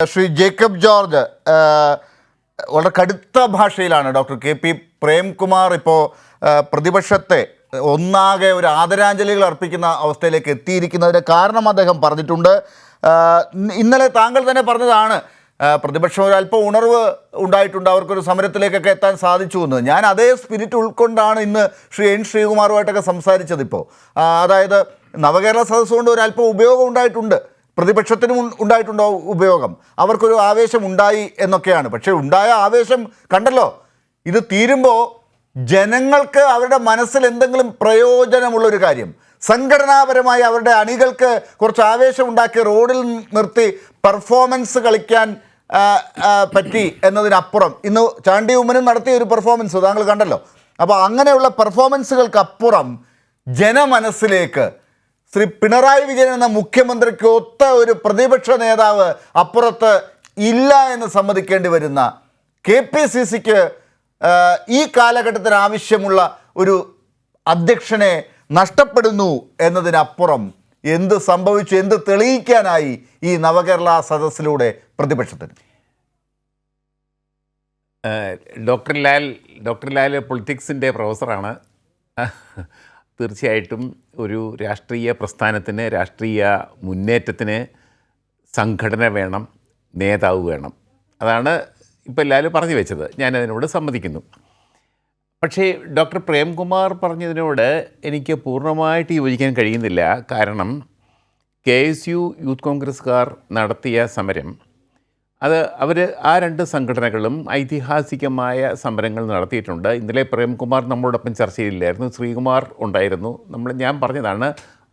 Shri Jacob George വളരെ കടുത്ത ഭാഷയിലാണ് ഡോക്ടർ കെ പി പ്രേംകുമാർ ഇപ്പോൾ പ്രതിപക്ഷത്തെ ഒന്നാകെ ഒരു ആദരാഞ്ജലികൾ അർപ്പിക്കുന്ന അവസ്ഥയിലേക്ക് എത്തിയിരിക്കുന്നതിന് കാരണം അദ്ദേഹം പറഞ്ഞിട്ടുണ്ട്. ഇന്നലെ താങ്കൾ തന്നെ പറഞ്ഞതാണ് പ്രതിപക്ഷം ഒരല്പം ഉണർവ് ഉണ്ടായിട്ടുണ്ട്, അവർക്കൊരു സമരത്തിലേക്കൊക്കെ എത്താൻ സാധിച്ചു എന്ന്. ഞാൻ അതേ സ്പിരിറ്റ് ഉൾക്കൊണ്ടാണ് ഇന്ന് ശ്രീ എൻ ശ്രീകുമാറുമായിട്ടൊക്കെ സംസാരിച്ചത്. ഇപ്പോൾ അതായത് നവകേരള സദസ്സ് കൊണ്ട് ഒരല്പം ഉപയോഗം ഉണ്ടായിട്ടുണ്ട്, പ്രതിപക്ഷത്തിനും ഉണ്ടായിട്ടുണ്ടോ ഉപയോഗം, അവർക്കൊരു ആവേശം ഉണ്ടായി എന്നൊക്കെയാണ്. പക്ഷേ ഉണ്ടായ ആവേശം കണ്ടല്ലോ, ഇത് തീരുമ്പോൾ ജനങ്ങൾക്ക് അവരുടെ മനസ്സിൽ എന്തെങ്കിലും പ്രയോജനമുള്ളൊരു കാര്യം, സംഘടനാപരമായി അവരുടെ അണികൾക്ക് കുറച്ച് ആവേശം ഉണ്ടാക്കി റോഡിൽ നിർത്തി പെർഫോമൻസ് കളിക്കാൻ പറ്റി എന്നതിനപ്പുറം ഇന്ന് ചാണ്ടി ഉമ്മനും നടത്തിയ ഒരു പെർഫോമൻസ് താങ്കൾ കണ്ടല്ലോ. അപ്പോൾ അങ്ങനെയുള്ള പെർഫോമൻസുകൾക്കപ്പുറം ജനമനസ്സിലേക്ക് ശ്രീ പിണറായി വിജയൻ എന്ന മുഖ്യമന്ത്രിക്ക് ഒത്ത ഒരു പ്രതിപക്ഷ നേതാവ് അപ്പുറത്ത് ഇല്ല എന്ന് സമ്മതിക്കേണ്ടി വരുന്ന KPCCക്ക് ഈ കാലഘട്ടത്തിന് ആവശ്യമുള്ള ഒരു അധ്യക്ഷനെ നഷ്ടപ്പെടുന്നു എന്നതിനപ്പുറം എന്ത് സംഭവിച്ചു, എന്ത് തെളിയിക്കാനായി ഈ നവകേരള സദസ്സിലൂടെ പ്രതിപക്ഷത്തിന്? ഡോക്ടർ ലാൽ പൊളിറ്റിക്സിൻ്റെ പ്രൊഫസറാണ്. തീർച്ചയായിട്ടും ഒരു രാഷ്ട്രീയ പ്രസ്ഥാനത്തിന്, രാഷ്ട്രീയ മുന്നേറ്റത്തിന് സംഘടന വേണം, നേതാവ് വേണം. അതാണ് ഇപ്പോൾ എല്ലാവരും പറഞ്ഞു വെച്ചത്. ഞാനതിനോട് സമ്മതിക്കുന്നു. പക്ഷേ ഡോക്ടർ പ്രേംകുമാർ പറഞ്ഞതിനോട് എനിക്ക് പൂർണ്ണമായിട്ട് യോജിക്കാൻ കഴിയുന്നില്ല. കാരണം KSU യൂത്ത് കോൺഗ്രസ്സുകാർ നടത്തിയ സമരം, അവർ ആ രണ്ട് സംഘടനകളും ഐതിഹാസികമായ സമരങ്ങൾ നടത്തിയിട്ടുണ്ട്. ഇന്നലെ പ്രേംകുമാർ നമ്മളോടൊപ്പം ചർച്ചയില്ലായിരുന്നു, ശ്രീകുമാർ ഉണ്ടായിരുന്നു. ഞാൻ പറഞ്ഞതാണ്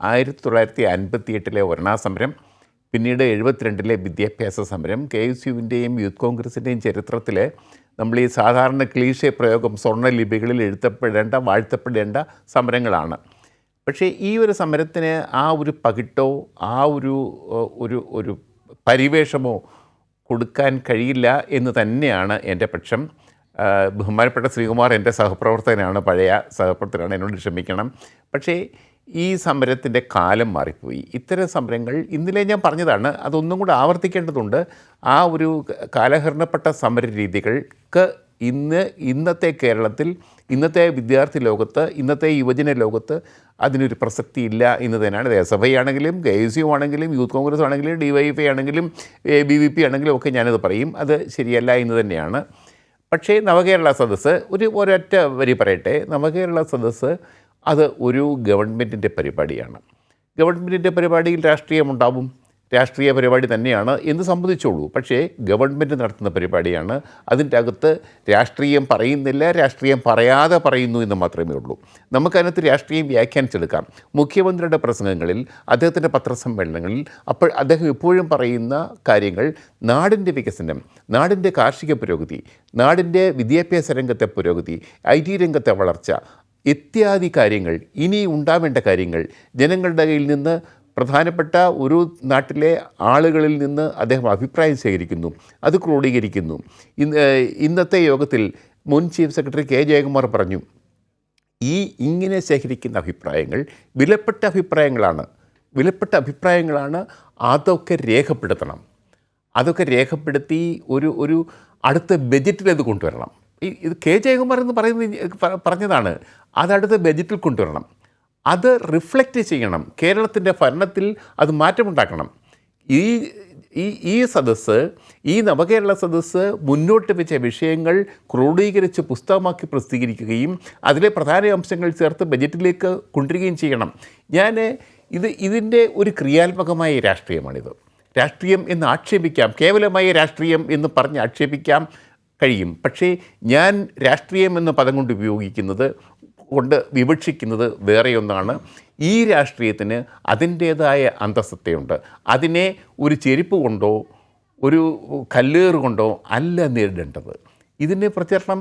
1958 ഒരണ സമരം, പിന്നീട് 72 വിദ്യാഭ്യാസ സമരം. KSUവിൻ്റെയും യൂത്ത് കോൺഗ്രസിൻ്റെയും ചരിത്രത്തിൽ നമ്മൾ ഈ സാധാരണ ക്ലീഷേ പ്രയോഗം സ്വർണ്ണലിപികളിൽ എഴുതപ്പെടേണ്ട, വാഴ്ത്തപ്പെടേണ്ട സമരങ്ങളാണ്. പക്ഷേ ഈ ഒരു സമരത്തിന് ആ ഒരു പകിട്ടോ ആ ഒരു പരിവേഷമോ കൊടുക്കാൻ കഴിയില്ല എന്ന് തന്നെയാണ് എൻ്റെ പക്ഷം. ബഹുമാനപ്പെട്ട ശ്രീകുമാർ എൻ്റെ സഹപ്രവർത്തകനാണ്, പഴയ സഹപ്രവർത്തകനാണ്, എന്നോട് ക്ഷമിക്കണം. പക്ഷേ ഈ സമരത്തിൻ്റെ കാലം മാറിപ്പോയി. ഇത്തരം സമരങ്ങൾ ഇന്നലെ ഞാൻ പറഞ്ഞതാണ്, അതൊന്നും കൂടെ ആവർത്തിക്കേണ്ടതുണ്ട്. ആ ഒരു കാലഹരണപ്പെട്ട സമര രീതികൾക്ക് ഇന്നത്തെ കേരളത്തിൽ, ഇന്നത്തെ വിദ്യാർത്ഥി ലോകത്ത്, ഇന്നത്തെ യുവജന ലോകത്ത് അതിനൊരു പ്രസക്തി ഇല്ല എന്ന് തന്നെയാണ്. ദേശസഭയാണെങ്കിലും KSU ആണെങ്കിലും യൂത്ത് കോൺഗ്രസ് ആണെങ്കിലും DYFI ആണെങ്കിലും BVP ആണെങ്കിലും ഒക്കെ ഞാനത് പറയും, അത് ശരിയല്ല എന്ന് തന്നെയാണ്. പക്ഷേ നവകേരള സദസ്സ്, ഒരൊറ്റ വരി പറയട്ടെ, നവകേരള സദസ്സ് അത് ഒരു ഗവൺമെൻറ്റിൻ്റെ പരിപാടിയാണ്. ഗവൺമെൻറ്റിൻ്റെ പരിപാടിയിൽ രാഷ്ട്രീയമുണ്ടാവും, രാഷ്ട്രീയ പരിപാടി തന്നെയാണ് എന്ന് സമ്മതിച്ചോളൂ. പക്ഷേ ഗവൺമെൻറ് നടത്തുന്ന പരിപാടിയാണ്. അതിൻ്റെ അകത്ത് രാഷ്ട്രീയം പറയുന്നില്ല, രാഷ്ട്രീയം പറയാതെ പറയുന്നു എന്ന് മാത്രമേ ഉള്ളൂ. നമുക്കതിനകത്ത് രാഷ്ട്രീയം വ്യാഖ്യാനിച്ചെടുക്കാം. മുഖ്യമന്ത്രിയുടെ പ്രസംഗങ്ങളിൽ, അദ്ദേഹത്തിൻ്റെ പത്രസമ്മേളനങ്ങളിൽ അപ്പോൾ അദ്ദേഹം എപ്പോഴും പറയുന്ന കാര്യങ്ങൾ നാടിൻ്റെ വികസനം, നാടിൻ്റെ കാർഷിക പുരോഗതി, നാടിൻ്റെ വിദ്യാഭ്യാസ രംഗത്തെ പുരോഗതി, IT രംഗത്തെ വളർച്ച ഇത്യാദി കാര്യങ്ങൾ, ഇനി ഉണ്ടാവേണ്ട കാര്യങ്ങൾ, ജനങ്ങളുടെ കയ്യിൽ നിന്ന്, പ്രധാനപ്പെട്ട ഒരു നാട്ടിലെ ആളുകളിൽ നിന്ന് അദ്ദേഹം അഭിപ്രായം ശേഖരിക്കുന്നു, അത് ക്രോഡീകരിക്കുന്നു. ഇന്നത്തെ യോഗത്തിൽ മുൻ ചീഫ് സെക്രട്ടറി K. ജയകുമാർ പറഞ്ഞു, ഇങ്ങനെ ശേഖരിക്കുന്ന അഭിപ്രായങ്ങൾ വിലപ്പെട്ട അഭിപ്രായങ്ങളാണ്, അതൊക്കെ രേഖപ്പെടുത്തണം. അതൊക്കെ രേഖപ്പെടുത്തി ഒരു അടുത്ത ബജറ്റിൽ അത് കൊണ്ടുവരണം. ഇത് K. ജയകുമാർ എന്ന് പറഞ്ഞതാണ്, അതടുത്ത ബജറ്റിൽ കൊണ്ടുവരണം. അത് റിഫ്ലക്റ്റ് ചെയ്യണം, കേരളത്തിൻ്റെ ഭരണത്തിൽ അത് മാറ്റമുണ്ടാക്കണം. ഈ സദസ്സ്, ഈ നവകേരള സദസ്സ് മുന്നോട്ട് വെച്ച വിഷയങ്ങൾ ക്രോഡീകരിച്ച് പുസ്തകമാക്കി പ്രസിദ്ധീകരിക്കുകയും അതിലെ പ്രധാന അംശങ്ങൾ ചേർത്ത് ബജറ്റിലേക്ക് കൊണ്ടുവരികയും ചെയ്യണം. ഇതിൻ്റെ ഒരു ക്രിയാത്മകമായ രാഷ്ട്രീയമാണിത്. രാഷ്ട്രീയം എന്ന് ആക്ഷേപിക്കാം, കേവലമായ രാഷ്ട്രീയം എന്ന് പറഞ്ഞ് ആക്ഷേപിക്കാം കഴിയും. പക്ഷേ ഞാൻ രാഷ്ട്രീയം എന്ന പദം കൊണ്ട് വിവക്ഷിക്കുന്നത് വേറെയൊന്നാണ്. ഈ രാഷ്ട്രീയത്തിന് അതിൻ്റേതായ അന്തസ്സത്തയുണ്ട്. അതിനെ ഒരു ചെരുപ്പ് കൊണ്ടോ ഒരു കല്ലേറ് കൊണ്ടോ അല്ല നേരിടേണ്ടത്. ഇതിനെ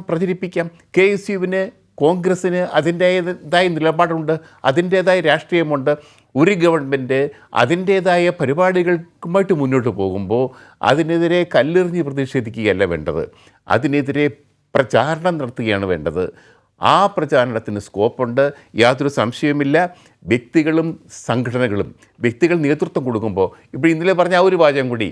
പ്രചരിപ്പിക്കാം. KSUവിന്, കോൺഗ്രസ്സിന് അതിൻ്റേതായ നിലപാടുണ്ട്, അതിൻ്റേതായ രാഷ്ട്രീയമുണ്ട്. ഒരു ഗവൺമെൻറ് അതിൻ്റേതായ പരിപാടികൾക്കുമായിട്ട് മുന്നോട്ട് പോകുമ്പോൾ അതിനെതിരെ കല്ലെറിഞ്ഞ് പ്രതിഷേധിക്കുകയല്ല വേണ്ടത്, അതിനെതിരെ പ്രചാരണം നടത്തുകയാണ് വേണ്ടത്. ആ പ്രചാരണത്തിന് സ്കോപ്പുണ്ട്, യാതൊരു സംശയവുമില്ല. വ്യക്തികളും സംഘടനകളും, വ്യക്തികൾ നേതൃത്വം കൊടുക്കുമ്പോൾ, ഇപ്പോൾ ഇന്നലെ പറഞ്ഞ ആ ഒരു വാചകം കൂടി,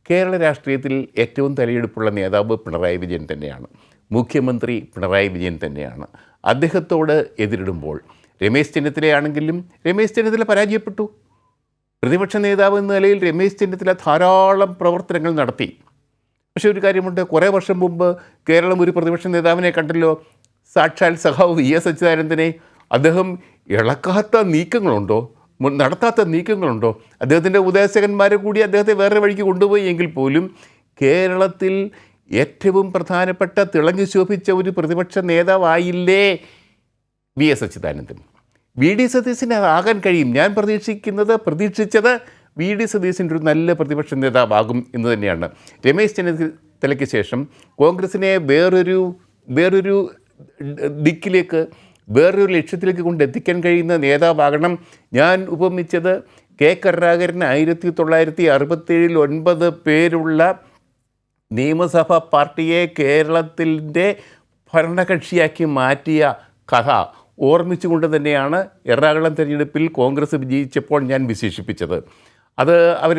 കേരള രാഷ്ട്രീയത്തിൽ ഏറ്റവും തലയെടുപ്പുള്ള നേതാവ് പിണറായി വിജയൻ തന്നെയാണ്. മുഖ്യമന്ത്രി പിണറായി വിജയൻ തന്നെയാണ്. അദ്ദേഹത്തോട് എതിരിടുമ്പോൾ രമേശ് ചെന്നിത്തലയാണെങ്കിലും രമേശ് ചെന്നിത്തല പരാജയപ്പെട്ടു. പ്രതിപക്ഷ നേതാവ് എന്ന നിലയിൽ രമേശ് ചെന്നിത്തല ധാരാളം പ്രവർത്തനങ്ങൾ നടത്തി. പക്ഷേ ഒരു കാര്യമുണ്ട്, കുറേ വർഷം മുമ്പ് കേരളം ഒരു പ്രതിപക്ഷ നേതാവിനെ കണ്ടല്ലോ, സാക്ഷാൽ സഖാവ് VS അച്യുതാനന്ദനെ. അദ്ദേഹം ഇളക്കാത്ത നീക്കങ്ങളുണ്ടോ, നടത്താത്ത നീക്കങ്ങളുണ്ടോ? അദ്ദേഹത്തിൻ്റെ ഉപദേശകന്മാരെ കൂടി അദ്ദേഹത്തെ വേറെ വഴിക്ക് കൊണ്ടുപോയി എങ്കിൽ പോലും കേരളത്തിൽ ഏറ്റവും പ്രധാനപ്പെട്ട തിളങ്ങി ശോഭിച്ച ഒരു പ്രതിപക്ഷ നേതാവായില്ലേ VS അച്യുതാനന്ദൻ. VD സതീശന് ആകാൻ കഴിയും. ഞാൻ പ്രതീക്ഷിച്ചത് VD സതീശൻ്റെ ഒരു നല്ല പ്രതിപക്ഷ നേതാവാകും എന്ന് തന്നെയാണ്. രമേശ് ചെന്നിത്തലയ്ക്ക് ശേഷം കോൺഗ്രസിനെ വേറൊരു ദിക്കിലേക്ക്, വേറൊരു ലക്ഷ്യത്തിലേക്ക് കൊണ്ടെത്തിക്കാൻ കഴിയുന്ന നേതാവാകണം. ഞാൻ ഉപമിച്ചത് കെ കരുണാകരൻ 1967 9 പേരുള്ള നിയമസഭാ പാർട്ടിയെ കേരളത്തിൻ്റെ ഭരണകക്ഷിയാക്കി മാറ്റിയ കഥ ഓർമ്മിച്ചുകൊണ്ട് തന്നെയാണ് എറണാകുളം തെരഞ്ഞെടുപ്പിൽ കോൺഗ്രസ് വിജയിച്ചപ്പോൾ ഞാൻ വിശേഷിപ്പിച്ചത്. അത് അവർ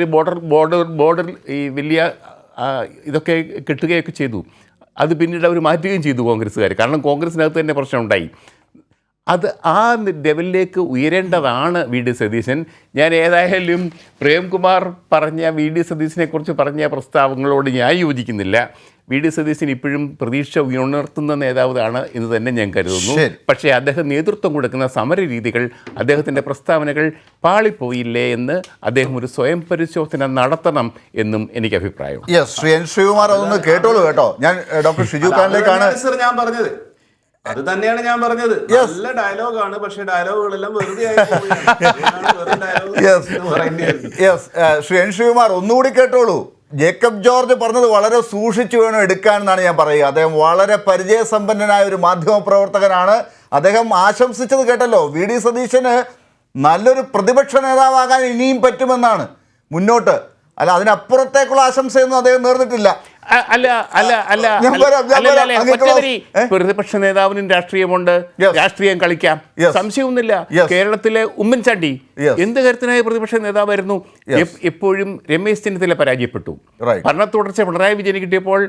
ബോർഡർ ഈ വലിയ ഇതൊക്കെ കെട്ടുകയൊക്കെ ചെയ്തു. അത് പിന്നീട് അവർ മാറ്റുകയും ചെയ്തു കോൺഗ്രസ്സുകാർ. കാരണം കോൺഗ്രസിനകത്ത് തന്നെ പ്രശ്നമുണ്ടായി. അത് ആ ലെവലിലേക്ക് ഉയരേണ്ടതാണ് VD സതീശൻ. ഞാൻ ഏതായാലും പ്രേംകുമാർ പറഞ്ഞ VD സതീശനെക്കുറിച്ച് പറഞ്ഞ പ്രസ്താവങ്ങളോട് ഞാൻ യോജിക്കുന്നില്ല. VD സതീശൻ ഇപ്പോഴും പ്രതീക്ഷ ഉണർത്തുന്ന നേതാവാണ് എന്ന് തന്നെ ഞാൻ കരുതുന്നു. പക്ഷേ അദ്ദേഹം നേതൃത്വം കൊടുക്കുന്ന സമര രീതികൾ, അദ്ദേഹത്തിൻ്റെ പ്രസ്താവനകൾ പാളിപ്പോയില്ലേ എന്ന് അദ്ദേഹം ഒരു സ്വയം പരിശോധന നടത്തണം എന്നും എനിക്ക് അഭിപ്രായം. ശ്രീകുമാർ അതൊന്ന് കേട്ടോളൂ കേട്ടോ. ഞാൻ ഡോക്ടർ ഷിജു ഖാനിലേക്കാണ് ഞാൻ പറഞ്ഞത്. അത് തന്നെയാണ് ഞാൻ പറഞ്ഞത്. നല്ല ഡയലോഗാണ്, പക്ഷേ ഡയലോഗുകളെല്ലാം വെറുതെ ശ്രീ ശ്രീകുമാർ ഒന്നുകൂടി കേട്ടോളൂ. ജേക്കബ് ജോർജ് പറഞ്ഞത് വളരെ സൂക്ഷിച്ചു വേണം എടുക്കാൻ എന്നാണ് ഞാൻ പറയുക. അദ്ദേഹം വളരെ പരിചയസമ്പന്നനായ ഒരു മാധ്യമപ്രവർത്തകനാണ്. അദ്ദേഹം ആശംസിച്ചത് കേട്ടല്ലോ, VD സതീശന് നല്ലൊരു പ്രതിപക്ഷ നേതാവാകാൻ ഇനിയും പറ്റുമെന്നാണ് മുന്നോട്ട്. അല്ല, അതിനപ്പുറത്തേക്കുള്ള ആശംസയൊന്നും അദ്ദേഹം നേർന്നിട്ടില്ല. പ്രതിപക്ഷ നേതാവിനും രാഷ്ട്രീയമുണ്ട്, രാഷ്ട്രീയം കളിക്കാം, സംശയമൊന്നുമില്ല. കേരളത്തിലെ ഉമ്മൻചാണ്ടി എന്ത് കരുത്തനായ പ്രതിപക്ഷ നേതാവായിരുന്നു. എപ്പോഴും രമേശ് ചെന്നിത്തല പരാജയപ്പെട്ടു. ഭരണ തുടർച്ച പിണറായി വിജയന് കിട്ടിയപ്പോൾ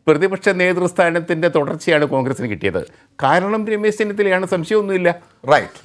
പ്രതിപക്ഷ നേതൃസ്ഥാനത്തിൻ്റെ തുടർച്ചയാണ് കോൺഗ്രസിന് കിട്ടിയത്. കാരണം രമേശ് ചെന്നിത്തലയാണ്, സംശയമൊന്നുമില്ല. റൈറ്റ്.